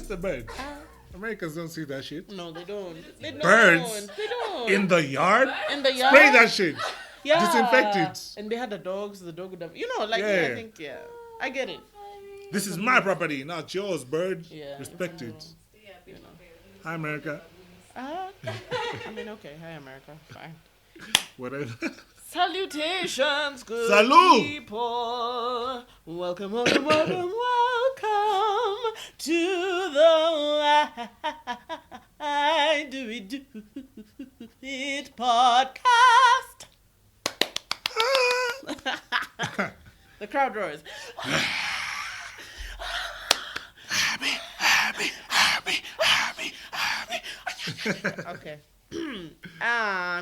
just a bird. Americans don't see that shit. No, they don't. They don't. Birds They don't. in the yard. In the yard. Spray that shit. Yeah. Disinfect it. And they had the dogs. The dog would have. I Yeah. think, I get it. This is my property, not yours, bird. Yeah. Respect it. Hi, America. I mean, okay. Hi, America. Fine. Whatever. Salutations, good Salud. people. Welcome, welcome, welcome, welcome to the Why Do We Do It podcast. The crowd roars. Okay.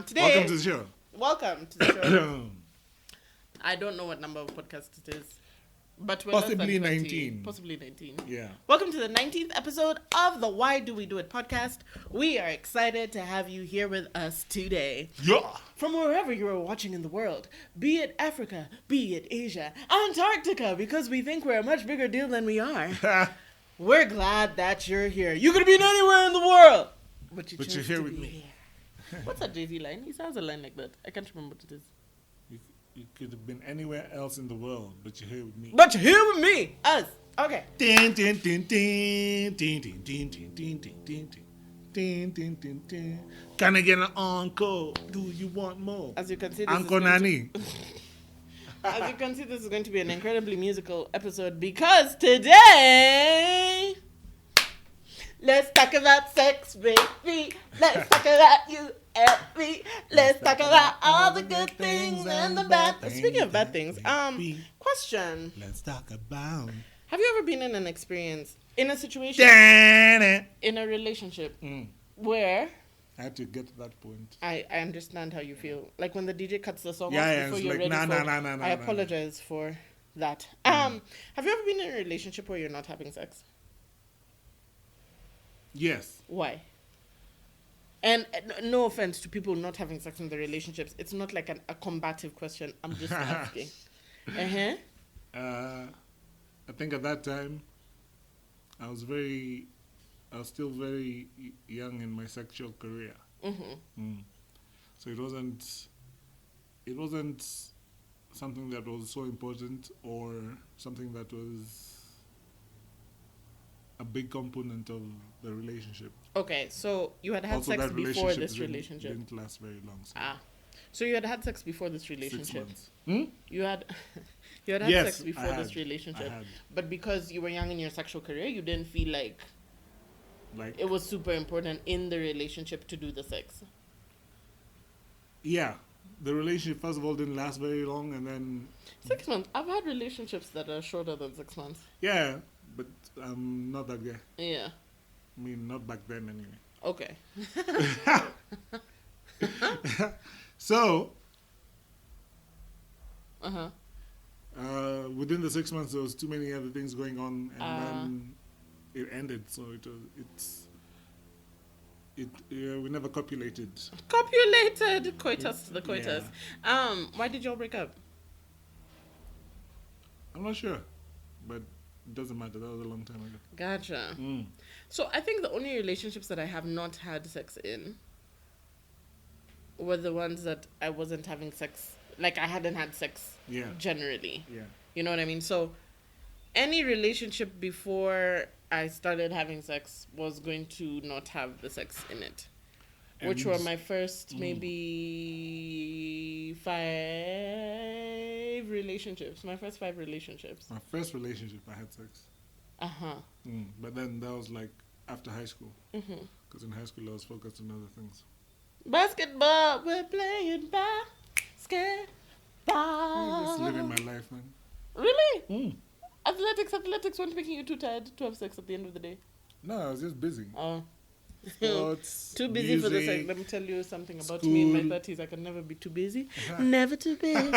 Today. Welcome to the show. Welcome to the show. I don't know what number of podcast it is, but we're Possibly less than 20. 19. Possibly 19. Yeah. Welcome to the 19th episode of the Why Do We Do It podcast. We are excited to have you here with us today. Yeah. From wherever you are watching in the world, be it Africa, be it Asia, Antarctica, because we think we're a much bigger deal than we are. We're glad that you're here. You could have been anywhere in the world, but But chose you're here to with be me. here. What's that Jay-Z line? He sounds a line like that. I can't remember what it is. You could have been anywhere else in the world, but you're here with me. But you're here with me. Us. Okay. Din, din, din, din, din, din, din, din, din, din, din, din, din, din, din. Can I get an encore? Do you want more? As you can see, this Uncle is going to- Nani. As you can see, this is going to be an incredibly musical episode because today, let's talk about sex, baby. Let's talk about you and me. Let's talk about all the good things and the bad things. Speaking of bad things, question. Let's talk about. Have you ever been in an experience, in a situation, I in a relationship, where had to get to that point. I understand how you feel. Like when the DJ cuts the song Yeah, off yeah, before it's you're like, ready nah, for nah, it. nah, nah, I nah. apologize for that. Have you ever been in a relationship where you're not having sex? Yes. Why? And no offense to people not having sex in their relationships. It's not like a combative question. I'm just asking. Uh-huh. I think at that time, I was still very young in my sexual career. Mm-hmm. So it wasn't something that was so important or something that was a big component of the relationship. Okay, so you had Also, sex that before this didn't- relationship. didn't last very long. So So you had sex before this 6 relationship. months. You had had Yes, sex before I this had. relationship. I had. But because you were young in your sexual career, you didn't feel like Like, it was super important in the relationship to do the sex. yeah, the relationship first of all didn't last very long, and then 6 months. I've had relationships that are shorter than 6 months. yeah, but I'm not that guy. Yeah. I mean, not back then anyway. Okay. So Uh-huh. within the 6 months, there was too many other things going on, and then it ended. So we never copulated. Copulated. Coitus to the coitus. Why did y'all break up? I'm not sure, but it doesn't matter. That was a long time ago. Gotcha. So I think the only relationships that I have not had sex in were the ones that I wasn't having sex. Like I hadn't had sex Yeah. generally. Yeah. You know what I mean? So any relationship before I started having sex was going to not have the sex in it. Which And- were my first maybe 5 relationships. My first 5 relationships. My first relationship, I had sex. Uh-huh. But then that was like after high school. Mm-hmm. Because in high school, I was focused on other things. Basketball, we're playing basketball. I'm just living my life, man. Really? Athletics weren't making you too tired to have sex at the end of the day. No, I was just busy. Oh. Sports, Too busy for the sex. music. Let me tell you something about me in my School. 30s. I can never be too busy. Never too busy.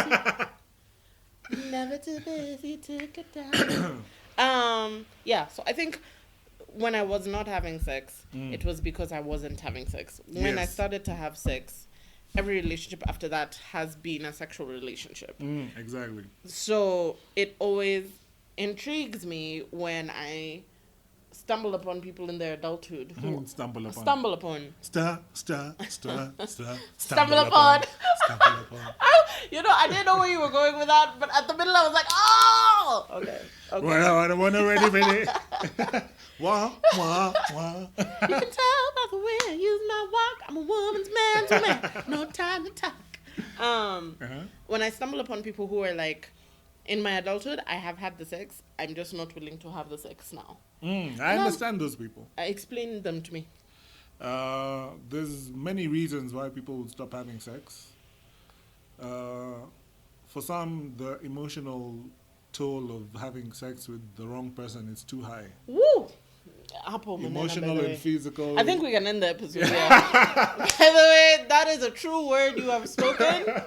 Never too busy to get down. Yeah, so I think when I was not having sex, it was because I wasn't having sex. When I Yes. started to have sex, every relationship after that has been a sexual relationship. Exactly. So it always intrigues me when I stumble upon people in their adulthood who Stumble upon. stumble upon. Stumble Stumble upon. Stumble upon. You know, I didn't know where you were going with that, but at the middle I was like, oh! Okay. Well, I don't want to ready. Wah, wah, wah. You can tell by the way I use my walk. I'm a woman's man to man. No time to talk. When I stumble upon people who are like, in my adulthood, I have had the sex. I'm just not willing to have the sex now. I understand those people. Explain them to me. There's many reasons why people would stop having sex. For some, the emotional toll of having sex with the wrong person is too high. Woo! Apple banana, Emotional by the and way. physical. I think we can end the episode here. By the way, that is a true word you have spoken.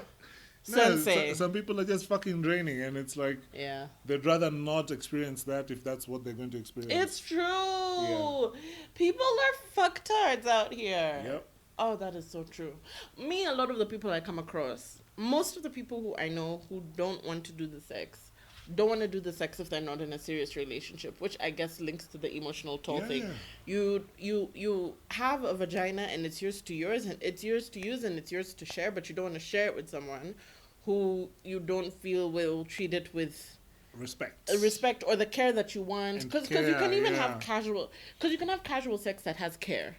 Sensei. Some people are just fucking draining, and it's like Yeah. they'd rather not experience that if that's what they're going to experience. It's true. Yeah. People are fucktards out here. Yep. Oh, that is so true. Me, a lot of the people I come across, most of the people who I know who don't want to do the sex, don't want to do the sex if they're not in a serious relationship, which I guess links to the emotional toll thing. You have a vagina and it's yours to yours and it's yours to use and it's yours to share, but you don't want to share it with someone who you don't feel will treat it with respect or the care that you want. Because you can even have casual sex that has care.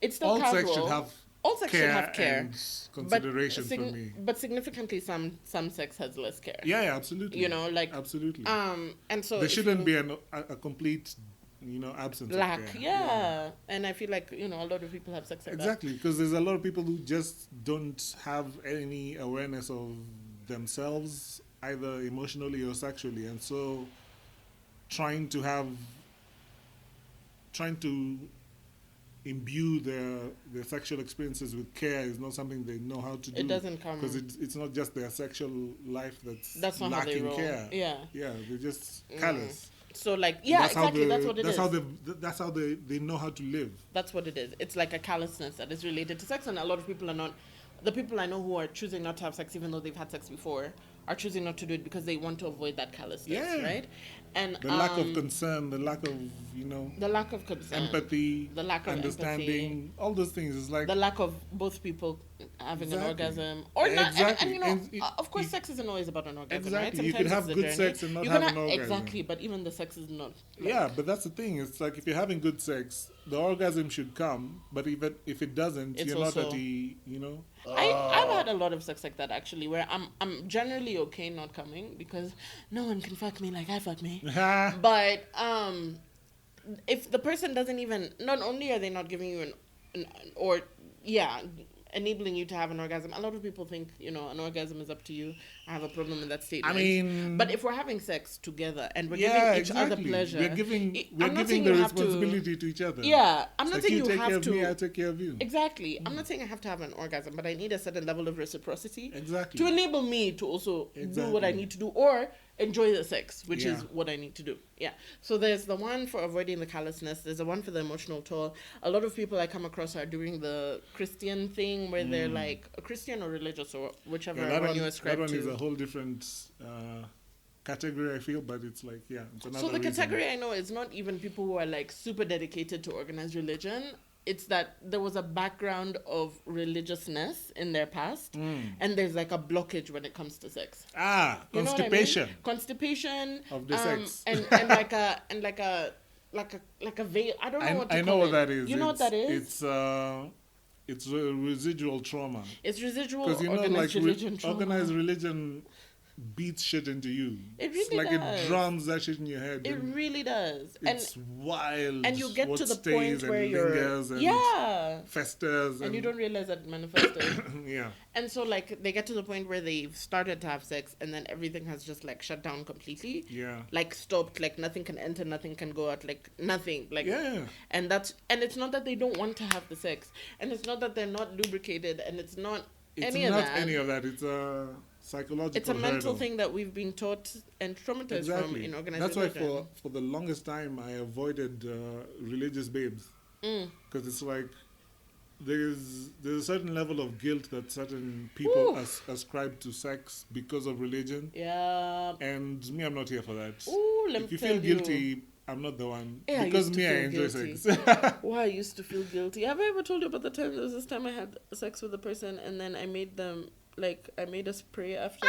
It's still all casual. All sex should have care and consideration for me. But significantly, some sex has less care. Yeah, absolutely. You know, like absolutely. And so there shouldn't be a complete, absence lack. of care. Yeah, and I feel like a lot of people have sex like exactly because there's a lot of people who just don't have any awareness of themselves, either emotionally or sexually, and so trying to imbue their sexual experiences with care is not something they know how to do. It doesn't come because it's not just their sexual life that's not lacking how they roll. care. Yeah, they're just callous. So exactly. That's what it is. That's how they know how to live. That's what it is. It's like a callousness that is related to sex, and a lot of people are not. The people I know who are choosing not to have sex, even though they've had sex before, are choosing not to do it because they want to avoid that callousness, right? And the lack of concern, the lack of the lack of concern, empathy, the lack of understanding, empathy, all those things is like the lack of both people having an orgasm or not. And of course, sex isn't always about an orgasm, right? Sometimes you can have good sex and not have an orgasm. Exactly, but even the sex is not. But that's the thing. It's like if you're having good sex, the orgasm should come, but even if it doesn't, you're not at the, I've had a lot of sex like that actually, where I'm generally okay not coming because no one can fuck me like I fuck me. But if the person doesn't even, not only are they not giving you enabling you to have an orgasm. A lot of people think, an orgasm is up to you. I have a problem in that statement. But if we're having sex together and we're giving each other pleasure, we're giving the responsibility to each other. Yeah, I'm not saying you take have care to. of me, I take care of you. Exactly. I'm not saying I have to have an orgasm, but I need a certain level of reciprocity. Exactly. To enable me to also do what I need to do or enjoy the sex, which is what I need to do. Yeah. So there's the one for avoiding the callousness. There's the one for the emotional toll. A lot of people I come across are doing the Christian thing where they're like a Christian or religious or whichever one you ascribe to. That one is a whole different category, I feel, but it's like, it's another So the reason. category I know is not even people who are like super dedicated to organized religion. It's that there was a background of religiousness in their past, and there's like a blockage when it comes to sex. Constipation. Constipation of the sex, and like a veil. I don't know what to call it. I know what that is. You know what that is? It's residual trauma. It's residual because organized religion trauma. Organized religion beats shit into you. It really does. It drums that shit in your head. It really does. It's wild. And you get to the point where you're festers and you don't realize that it manifested. Yeah. And so like they get to the point where they've started to have sex and then everything has just like shut down completely. Yeah. Like stopped. Like nothing can enter, nothing can go out. Like nothing. Like And it's not that they don't want to have the sex, and it's not that they're not lubricated, and it's not any of that. It's a psychological. It's a mental thing that we've been taught and traumatized from in organized religion. That's why for the longest time I avoided religious babes, because it's like there's a certain level of guilt that certain people ascribe to sex because of religion. Yeah. And me, I'm not here for that. Ooh, if you feel guilty, I'm not the one. Yeah, I Because used to me, I feel enjoy guilty. sex. Why I used to feel guilty. Have I ever told you about the time there was this time I had sex with a person and then I made them I made a spray after.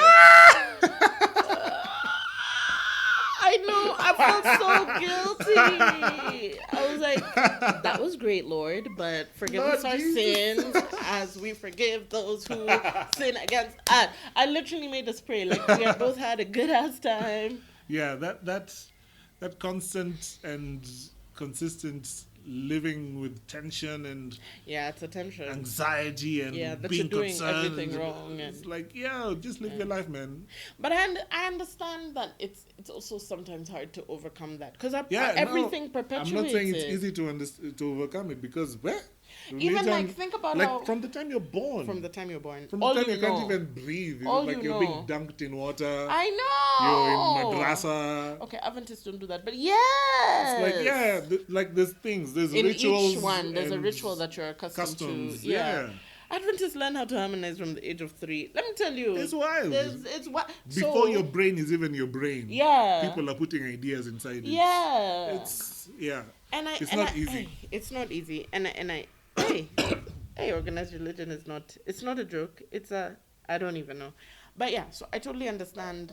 I know. I felt so guilty. I was like, that was great, Lord, but forgive Lord us our Jesus. sins as we forgive those who sin against us. I literally made a spray. Like, we had both had a good ass time. Yeah, that constant and consistent living with tension and Yeah, it's a tension. anxiety and Yeah, that being you're doing concerned. everything wrong. It's And, like, yeah, just live your life, man. but I understand that it's also sometimes hard to overcome that because Yeah, everything no, perpetuates I'm not saying it's it. easy to overcome it because Even religion, think about like how from the time you're born, from the time you're born, from the all time you you can't know. even breathe, All like you you're know. being dunked in water. I You're in know. madrasa. Okay, Adventists don't do that, but yes. It's like, yeah, like there's things, there's In rituals. each one, there's a and ritual that you're accustomed customs. to. Yeah. Adventists learn how to harmonize from the age of 3. Let me tell you. It's wild. It's what Before your brain is even your brain. Yeah. People are putting ideas inside it. Yeah. It's, yeah. And It's not easy. Hey, it's not easy. And I hey, hey, organized religion is not. It's not a joke. It's a. I don't even know. But yeah, so I totally understand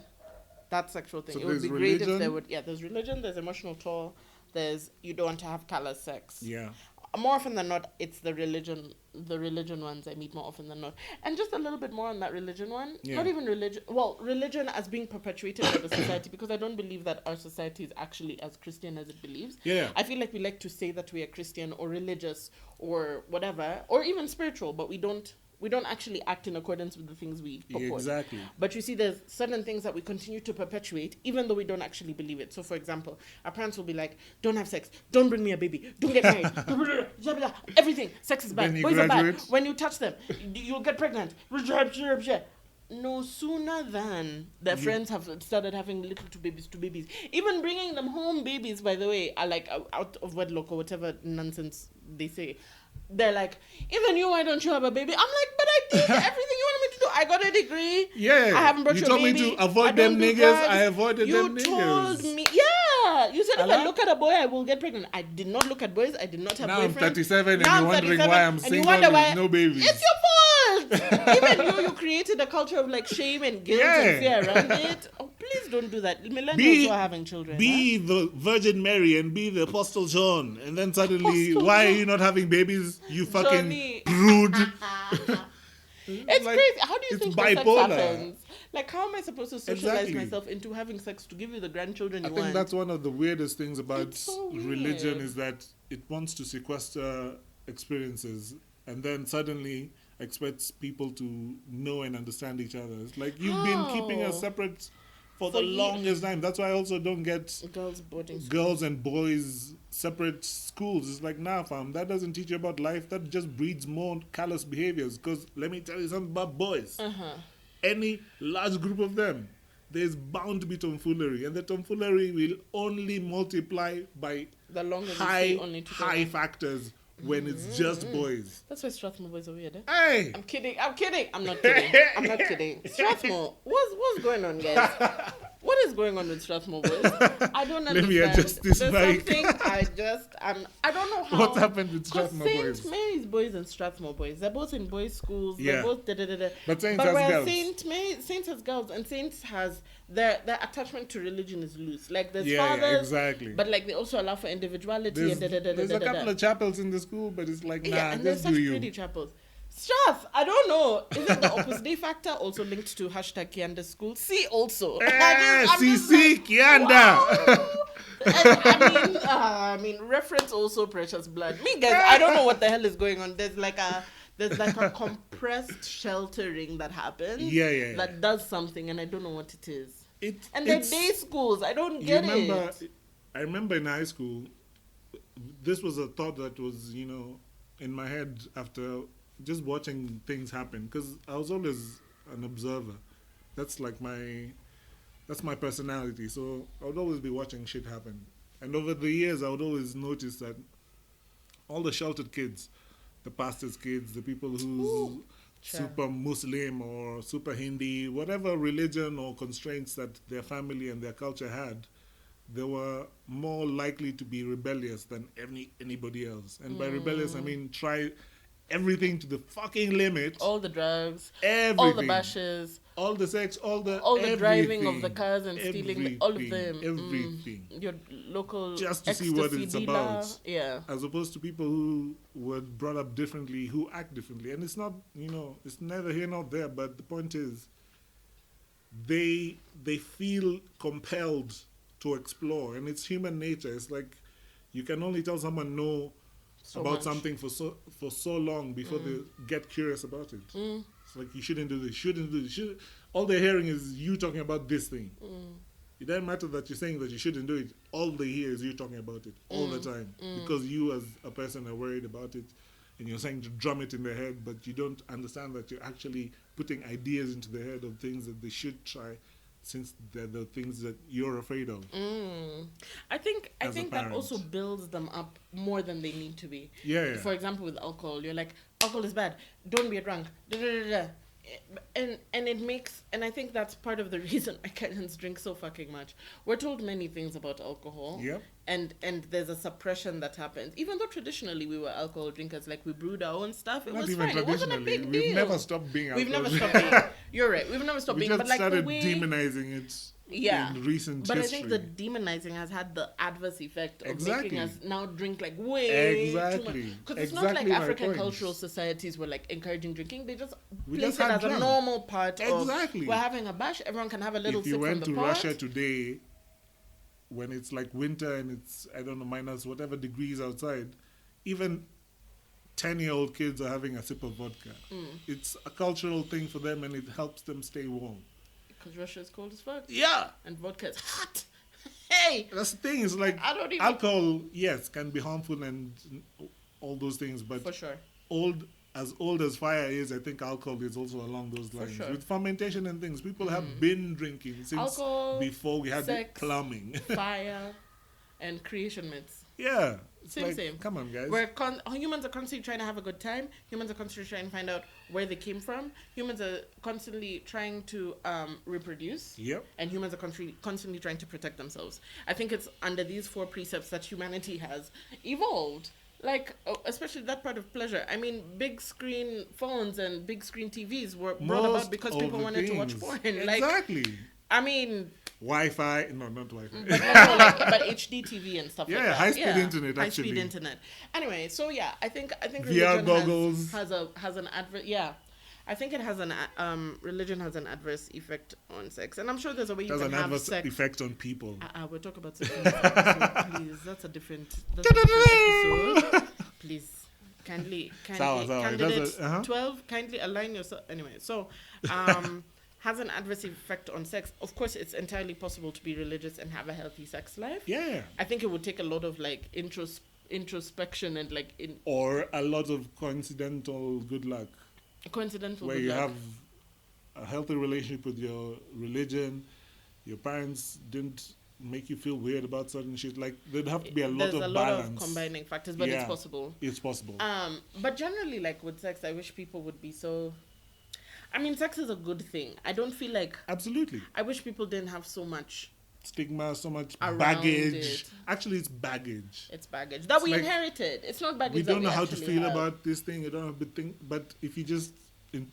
that sexual thing. So It would there's be great if religion. there would. Yeah, there's religion. There's emotional toll. There's you don't want to have callous sex. Yeah. More often than not, it's the religion ones I meet more often than not. And just a little bit more on that religion one. Yeah. Not even religion. Well, religion as being perpetuated by the society, because I don't believe that our society is actually as Christian as it believes. Yeah. I feel like we like to say that we are Christian or religious or whatever, or even spiritual, but we don't actually act in accordance with the things we purport. Exactly. But you see, there's certain things that we continue to perpetuate, even though we don't actually believe it. So, for example, our parents will be like, don't have sex, don't bring me a baby, don't get married, everything, sex is bad, When you boys are bad, graduate. when you touch them, you'll get pregnant. No sooner than their friends have started having little two babies, even bringing them home babies, by the way, are like out of wedlock or whatever nonsense they say. They're like, even you, why don't you have a baby? I'm like, but I did everything you wanted me to do. I got a degree. Yeah. I haven't brought You you told a me baby. to avoid I don't them do niggas. drugs. I avoided them niggas. You told me, yeah. You said if I Allah? look at a boy, I will get pregnant. I did not look at boys. I did not have Now I'm boyfriends. 37 and Now you're wondering why I'm and you single wonder with no babies. It's your fault. Even you created a culture of like shame and guilt and fear around it. Oh, please don't do that. Millennials who are having children. Be the Virgin Mary and be the Apostle John. And then suddenly, Apostle why are John. you not having babies? You fucking Johnny. prude. It's Like, crazy. How do you it's think that sex bipolar. happens? Like, how am I supposed to socialize Exactly. myself into having sex to give you the grandchildren I you think want? that's one of the weirdest things about It's so religion weird. is that it wants to sequester experiences and then suddenly expects people to know and understand each other. It's like you've been keeping How? us separate for For the longest time. That's why I also don't get Girls boarding school. girls and boys separate schools. It's like, nah, fam, that doesn't teach you about life. That just breeds more callous behaviors. Because let me tell you something about boys. Any large group of them, there's bound to be tomfoolery. And the tomfoolery will only multiply by The longer they high, stay only together. high factors when it's just boys. That's why Strathmore boys are weird, eh? Hey! I'm kidding. I'm not kidding. I'm not kidding. Strathmore, what's going on, guys? What is going on with Strathmore boys? I don't understand. Let me adjust this There's mic. something I don't know how. What's happened with 'Cause Strathmore boys? Saint Mary's boys and Strathmore boys, they're both in boys' schools. Yeah. They're both da-da-da-da. But Saint But has where girls. Saint has girls, and Saints has their attachment to religion is loose. Like there's Yeah, fathers, exactly. but like they also allow for individuality There's, and da-da-da-da-da-da. there's a couple of chapels in the school, but it's like, nah, Yeah, and there's just such do you. pretty chapels. Strath, I don't know. Is it the Opus Dei factor also linked to hashtag Kianda School? See also. I'm just like, Kianda. wow. And I mean, reference also precious blood. Me guys, I don't know what the hell is going on. There's like a compressed sheltering that happens. Yeah. That does something, and I don't know what it is. And they're it's- day schools. I don't You get remember, it. I remember in high school, this was a thought that was, in my head after just watching things happen. Because I was always an observer. That's my personality. So I would always be watching shit happen. And over the years, I would always notice that all the sheltered kids, the pastor's kids, the people who's Ooh, sure. super Muslim or super Hindi, whatever religion or constraints that their family and their culture had, they were more likely to be rebellious than anybody else. And by rebellious, I mean try everything to the fucking limit. All the drugs, Everything. all the bashes, All the sex, all the driving of the cars and stealing all of them. Everything. Your local Just to see what ecstasy it's dealer. about. Yeah. As opposed to people who were brought up differently, who act differently. And it's not, it's neither here nor there, but the point is, they feel compelled to explore, and it's human nature. It's like you can only tell someone no So about much. something for so long before they get curious about it. It's like you shouldn't do this, shouldn't do this. All they're hearing is you talking about this thing. It doesn't matter that you're saying that you shouldn't do it. All they hear is you talking about it all the time because you as a person are worried about it, and you're saying to drum it in their head, but you don't understand that you're actually putting ideas into their head of things that they should try, since they're the things that you're afraid of. I think As a that parent. also builds them up more than they need to be. Yeah. For example, with alcohol, you're like, alcohol is bad. Don't be a drunk. Da, da, da, da. And it makes, and I think that's part of the reason Kenyans drink so fucking much. We're told many things about alcohol. Yep. And there's a suppression that happens. Even though traditionally we were alcohol drinkers, like we brewed our own stuff, it Not was even fine. It wasn't a traditionally. big deal. We've never stopped being We've never alcohol stopped being. You're right. We've never stopped We being. just But like started the way, demonizing it in recent but history. I think the demonizing has had the adverse effect of Exactly. making us now drink like way Exactly. too much. Because it's not Exactly like my African point. cultural societies were like encouraging drinking. They just We place just it had as a drunk. normal part Exactly. of we're having a bash. Everyone can have a little If you sip from went the to pot. Russia today, when it's like winter and it's, I don't know, minus whatever degrees outside, even 10-year-old kids are having a sip of vodka. It's a cultural thing for them, and it helps them stay warm. Because Russia is cold as fuck. Yeah. And vodka is hot. Hey! That's the thing. It's like I don't even... alcohol, yes, can be harmful and all those things, but For sure. old as fire is, I think alcohol is also along those lines. sure. With fermentation and things, people have been drinking since Alcohol, before we had sex, plumbing. Fire, and creation myths. Yeah. It's Same. Come on, guys. Humans are constantly trying to have a good time. Humans are constantly trying to find out where they came from. Humans are constantly trying to reproduce. Yep. And humans are constantly trying to protect themselves. I think it's under these 4 precepts that humanity has evolved. Like, especially that part of pleasure. I mean, big screen phones and big screen TVs were brought Most about because of people the wanted to watch things. porn. Exactly. Like, I mean, Wi-Fi. No, not Wi-Fi. but HD TV and stuff like Yeah, that. high-speed internet, High speed actually. internet. Anyway, so yeah, I think VR religion goggles. has an adverse. Yeah, I think it has an religion has an adverse effect on sex, and I'm sure there's a way you There's can an have adverse sex. effect on people. We'll talk about sex in this episode, please. That's a different episode. Please. Kindly, Sawa. candidates, It does 12, kindly align yourself. Anyway, so, has an adverse effect on sex. Of course, it's entirely possible to be religious and have a healthy sex life. Yeah. I think it would take a lot of like introspection and like Or a lot of coincidental good luck, coincidental. where good you luck. have a healthy relationship with your religion. Your parents didn't make you feel weird about certain shit. Like there'd have to be a lot There's of a lot balance. of combining factors, but Yeah. it's possible. It's possible. But generally, like with sex, I wish people would be so. I mean, sex is a good thing. I don't feel like. Absolutely. I wish people didn't have so much. Stigma, so much Around baggage. it. Actually, it's baggage. It's baggage that we like, inherited. It's not baggage. We that don't know how to actually feel have. about this thing. You don't have to think. But if you just,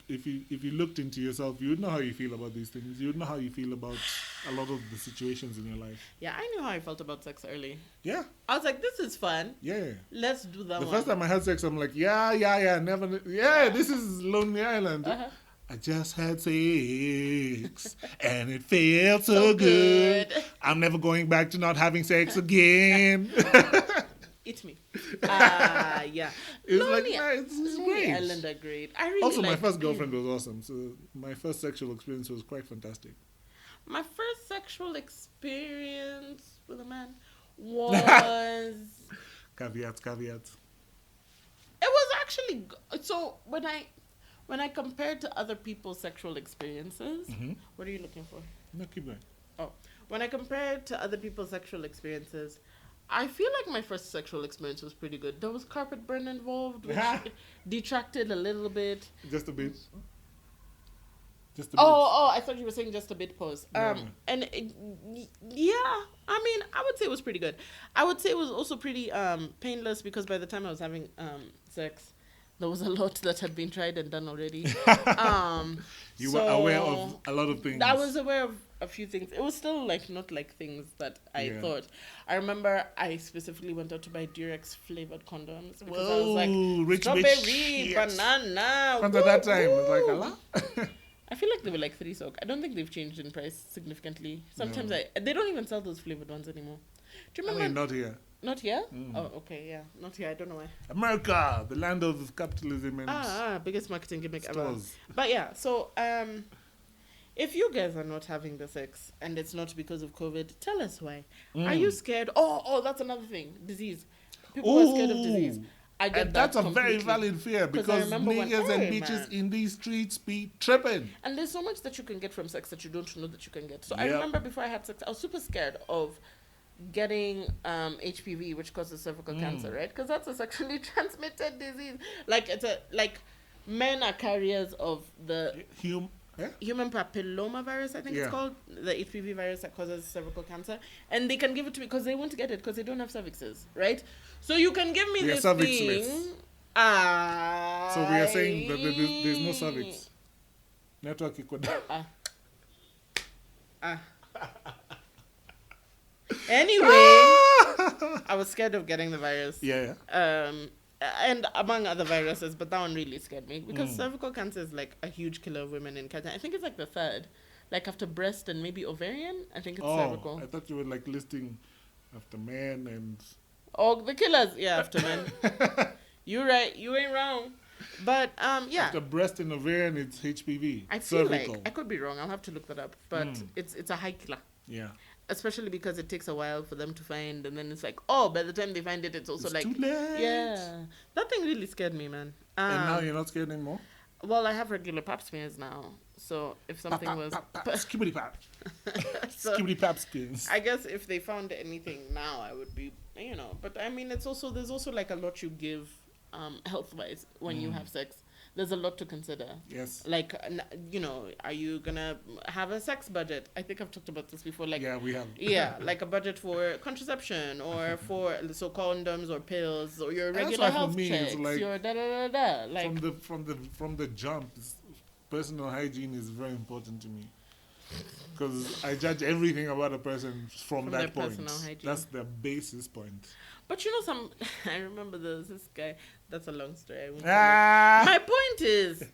if you looked into yourself, you would know how you feel about these things. You would know how you feel about a lot of the situations in your life. Yeah, I knew how I felt about sex early. Yeah. I was like, this is fun. Yeah. Let's do that The one. first time I had sex, I'm like, yeah, never, this is Lonely Island. Uh-huh. I just had sex, and it felt so So good. good. I'm never going back to not having sex again. Eat me. Yeah. It's Lonely, like, it's Lonely great. Island are great. I really Also, my liked- first girlfriend was awesome. So my first sexual experience was quite fantastic. My first sexual experience with a man was. Caveats. It was actually so when I compared to other people's sexual experiences. Mhm. What are you looking for? No, keep going. Oh, when I compared to other people's sexual experiences, I feel like my first sexual experience was pretty good. There was carpet burn involved, which detracted a little bit. Just a bit. Just a Oh, I thought you were saying just a bit pause. No. And yeah, I mean, I would say it was pretty good. I would say it was also pretty painless because by the time I was having sex, there was a lot that had been tried and done already. You were aware of a lot of things. I was aware of a few things. It was still like not like things that I thought. I remember I specifically went out to buy Durex flavored condoms because I was like, rich strawberry, bitch. banana. Because at that time, it was like a woo. lot. I feel like they were like 3 sock. I don't think they've changed in price significantly. Sometimes No. they don't even sell those flavored ones anymore. Do you I remember? mean, not here. Not here? Oh, okay, yeah. Not here. I don't know why. America, the land of capitalism and Biggest marketing gimmick ever. stores. But yeah, so if you guys are not having the sex and it's not because of COVID, tell us why. Are you scared? Oh, that's another thing. Disease. People are scared of disease. I get And that that's a very completely. valid fear 'Cause I because remember when- niggas and Hey, bitches man. in these streets be tripping. And there's so much that you can get from sex that you don't know that you can get. So I Yep. remember before I had sex, I was super scared of getting HPV, which causes cervical cancer, right? Because that's a sexually transmitted disease. Like men are carriers of the human papilloma virus, I think Yeah. it's called, the HPV virus that causes cervical cancer, and they can give it to me because they won't get it because they don't have cervixes, right? So you can give me We are this cervixless. thing. So we are saying that there's no cervix. Network iko down. Anyway, I was scared of getting the virus. Yeah. And among other viruses, but that one really scared me because cervical cancer is like a huge killer of women in Kenya. I think it's like the third, like after breast and maybe ovarian. I think it's cervical. I thought you were like listing after men and Oh, the killers, yeah, after men. You're right. You ain't wrong. But yeah. after breast and ovarian, it's HPV. I feel cervical. like I could be wrong. I'll have to look that up. But it's a high killer. Yeah. Especially because it takes a while for them to find, and then it's like, oh, by the time they find it, it's also It's like, too late. yeah, that thing really scared me, man. And now you're not scared anymore? Well, I have regular pap smears now, so if something was, Skibbity pap. so Skibbity pap skins. I guess if they found anything now, I would be, But I mean, there's also like a lot you give, health wise when you have sex. There's a lot to consider. Yes. Like, are you gonna have a sex budget? I think I've talked about this before. Like, Yeah, we have. yeah, like a budget for contraception or for condoms or pills or your That's regular why for health me, it's checks. like Your da da da da. Like, from the jump, personal hygiene is very important to me. Because I judge everything about a person from their that point. personal hygiene. That's the basis point. but I remember this guy. That's a long story. I won't tell Ah! you. My point is,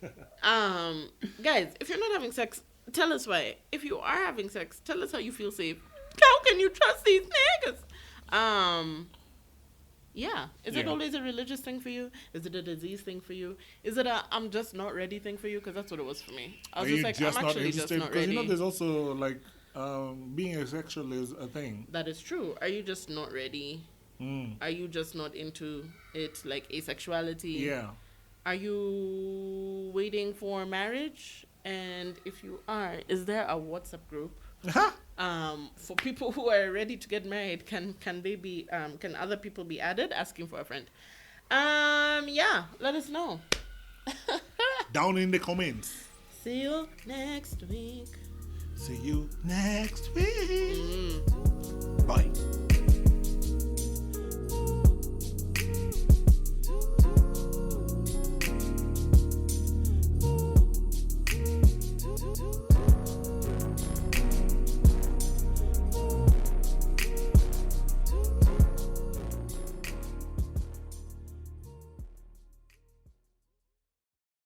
guys, if you're not having sex, tell us why. If you are having sex, tell us how you feel safe. How can you trust these niggas? Yeah. Is it Yeah. always a religious thing for you? Is it a disease thing for you? Is it a I'm just not ready thing for you? Because that's what it was for me. I was Are you like, just I'm not actually just interested? not Because ready. there's also like being asexual is a thing. That is true. Are you just not ready? Mm. Are you just not into it, like asexuality? Yeah. Are you waiting for marriage? And if you are, is there a WhatsApp group for people who are ready to get married? Can they be? Can other people be added? Asking for a friend. Yeah, let us know. Down in the comments. See you next week. See you next week. Mm. Bye.